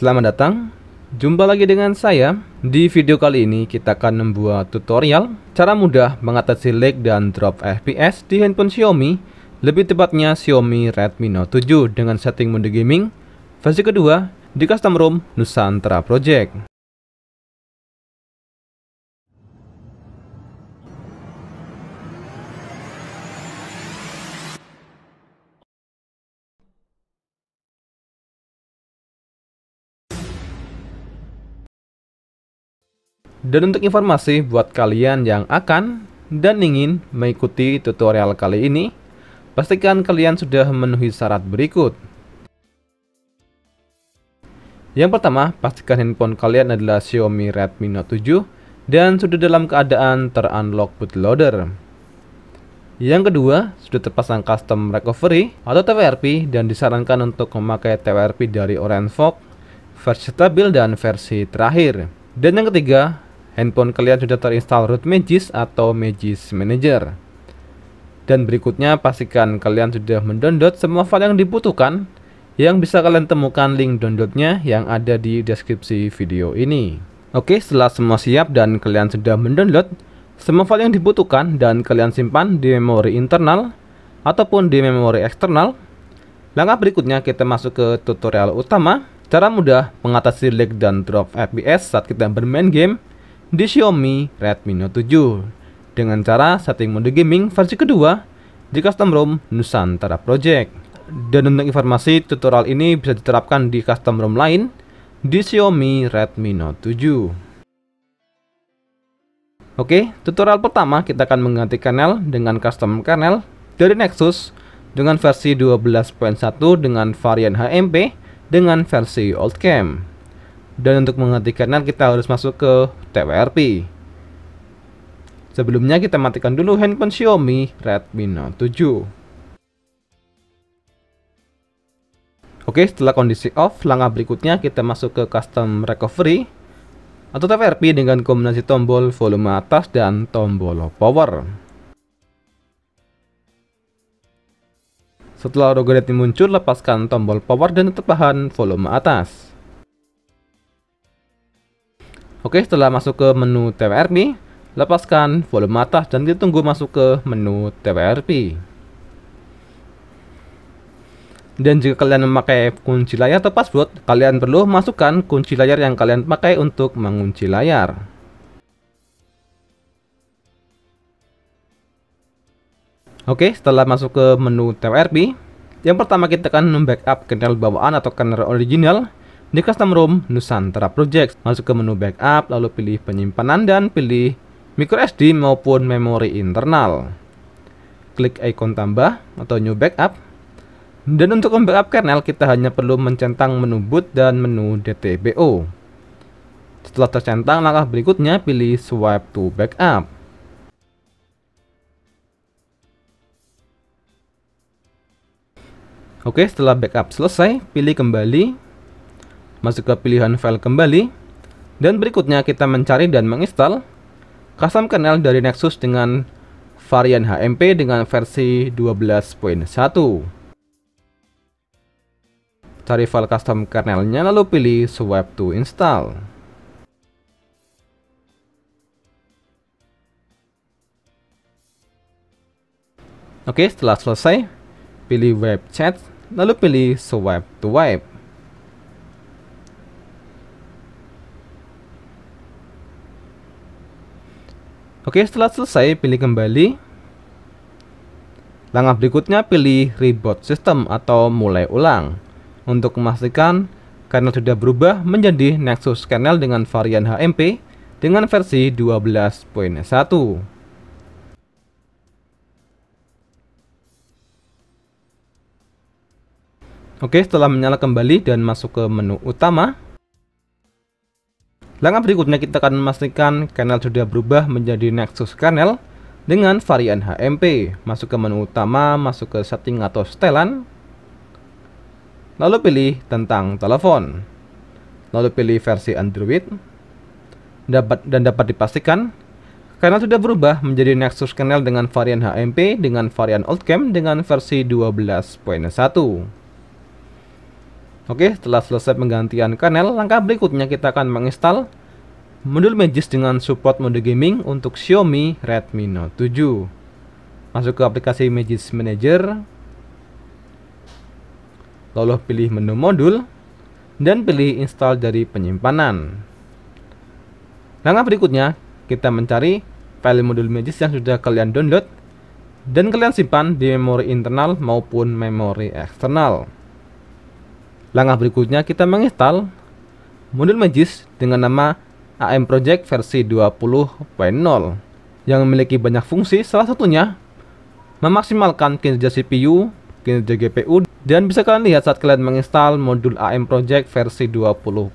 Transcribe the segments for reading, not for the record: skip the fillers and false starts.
Selamat datang, jumpa lagi dengan saya. Di video kali ini kita akan membuat tutorial cara mudah mengatasi lag dan drop FPS di handphone Xiaomi, lebih tepatnya Xiaomi Redmi Note 7 dengan setting mode gaming versi kedua di custom ROM Nusantara Project. Dan untuk informasi buat kalian yang akan dan ingin mengikuti tutorial kali ini, pastikan kalian sudah memenuhi syarat berikut. Yang pertama, pastikan handphone kalian adalah Xiaomi Redmi Note 7 dan sudah dalam keadaan ter-unlock bootloader. Yang kedua, sudah terpasang custom recovery atau TWRP dan disarankan untuk memakai TWRP dari OrangeFox, versi stabil dan versi terakhir. Dan yang ketiga, handphone kalian sudah terinstall root Magisk atau Magisk Manager. Dan berikutnya, pastikan kalian sudah mendownload semua file yang dibutuhkan, yang bisa kalian temukan link downloadnya yang ada di deskripsi video ini. Oke, setelah semua siap dan kalian sudah mendownload semua file yang dibutuhkan dan kalian simpan di memori internal ataupun di memori eksternal, langkah berikutnya kita masuk ke tutorial utama, cara mudah mengatasi lag dan drop FPS saat kita bermain game di Xiaomi Redmi Note 7 dengan cara setting mode gaming versi kedua di custom ROM Nusantara Project. Dan untuk informasi, tutorial ini bisa diterapkan di custom ROM lain di Xiaomi Redmi Note 7. Oke, tutorial pertama kita akan mengganti kernel dengan custom kernel dari Nexus dengan versi 12.1 dengan varian HMP dengan versi OldCam. Dan untuk mengganti kernel kita harus masuk ke TWRP. Sebelumnya kita matikan dulu handphone Xiaomi Redmi Note 7. Oke, setelah kondisi off, langkah berikutnya kita masuk ke custom recovery atau TWRP dengan kombinasi tombol volume atas dan tombol power. Setelah logo Redmi muncul, lepaskan tombol power dan tetap tahan volume atas. Oke, setelah masuk ke menu TWRP, lepaskan volume atas dan kita tunggu masuk ke menu TWRP. Dan jika kalian memakai kunci layar atau password, kalian perlu masukkan kunci layar yang kalian pakai untuk mengunci layar. Oke, setelah masuk ke menu TWRP, yang pertama kita akan membackup kernel bawaan atau kernel original di custom ROM Nusantara Project. Masuk ke menu backup, lalu pilih penyimpanan dan pilih microSD maupun memori internal. Klik ikon tambah atau new backup. Dan untuk membackup kernel, kita hanya perlu mencentang menu boot dan menu DTBO. Setelah tercentang, langkah berikutnya pilih swipe to backup. Oke, setelah backup selesai, pilih kembali, masuk ke pilihan file kembali, dan berikutnya kita mencari dan menginstal custom kernel dari Nexus dengan varian HMP dengan versi 12.1. Cari file custom kernelnya lalu pilih swipe to install. Oke, setelah selesai, pilih web chat lalu pilih swipe to wipe. Oke, setelah selesai, pilih kembali. Langkah berikutnya pilih reboot system atau mulai ulang untuk memastikan kernel sudah berubah menjadi Nexus kernel dengan varian HMP dengan versi 12.1. Oke, setelah menyala kembali dan masuk ke menu utama, langkah berikutnya kita akan memastikan kernel sudah berubah menjadi Nexus kernel dengan varian HMP. Masuk ke menu utama, masuk ke setting atau setelan, lalu pilih tentang telepon, lalu pilih versi Android, dan dapat dipastikan kernel sudah berubah menjadi Nexus kernel dengan varian HMP dengan varian OldCam dengan versi 12.1. Oke, setelah selesai penggantian panel, langkah berikutnya kita akan menginstal modul Magisk dengan support mode gaming untuk Xiaomi Redmi Note 7. Masuk ke aplikasi Magisk Manager, lalu pilih menu modul, dan pilih install dari penyimpanan. Langkah berikutnya, kita mencari file modul Magisk yang sudah kalian download dan kalian simpan di memori internal maupun memori eksternal. Langkah berikutnya kita menginstal modul Magisk dengan nama AM Project versi 20.0 yang memiliki banyak fungsi, salah satunya memaksimalkan kinerja CPU, kinerja GPU, dan bisa kalian lihat saat kalian menginstal modul AM Project versi 20.0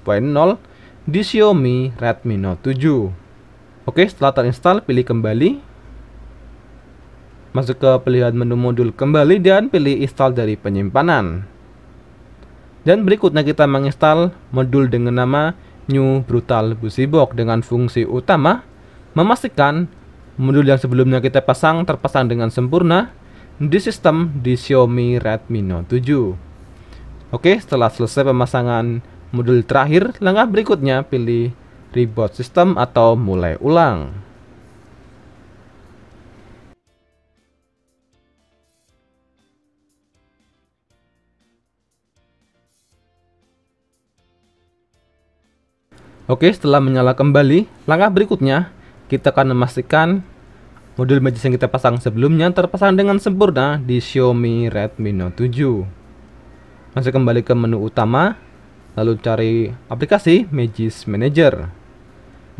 di Xiaomi Redmi Note 7. Oke, setelah terinstall, pilih kembali, masuk ke pilihan menu modul kembali dan pilih install dari penyimpanan. Dan berikutnya kita menginstal modul dengan nama New Brutal Busybox dengan fungsi utama memastikan modul yang sebelumnya kita pasang terpasang dengan sempurna di sistem di Xiaomi Redmi Note 7. Oke, setelah selesai pemasangan modul terakhir, langkah berikutnya pilih reboot sistem atau mulai ulang. Oke, setelah menyala kembali, langkah berikutnya kita akan memastikan modul Magisk yang kita pasang sebelumnya terpasang dengan sempurna di Xiaomi Redmi Note 7. Masuk kembali ke menu utama, lalu cari aplikasi Magisk Manager.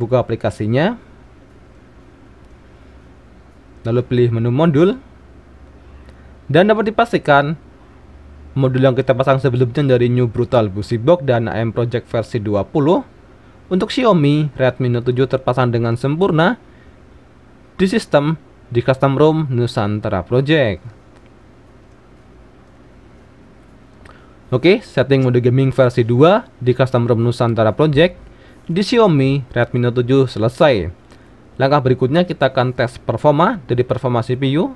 Buka aplikasinya, lalu pilih menu modul, dan dapat dipastikan modul yang kita pasang sebelumnya dari New Brutal Busybox dan AM Project versi 20 untuk Xiaomi Redmi Note 7 terpasang dengan sempurna di sistem di custom ROM Nusantara Project. Oke, setting mode gaming versi 2 di custom ROM Nusantara Project di Xiaomi Redmi Note 7 selesai. Langkah berikutnya kita akan tes performa dari performa CPU,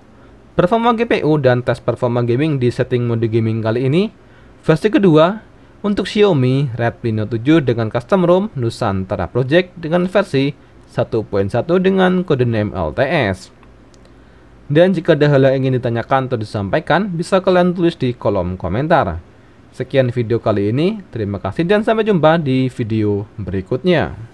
performa GPU, dan tes performa gaming di setting mode gaming kali ini versi kedua untuk Xiaomi Redmi Note 7 dengan custom ROM Nusantara Project dengan versi 1.1 dengan kode name LTS. Dan jika ada hal yang ingin ditanyakan atau disampaikan, bisa kalian tulis di kolom komentar. Sekian video kali ini, terima kasih dan sampai jumpa di video berikutnya.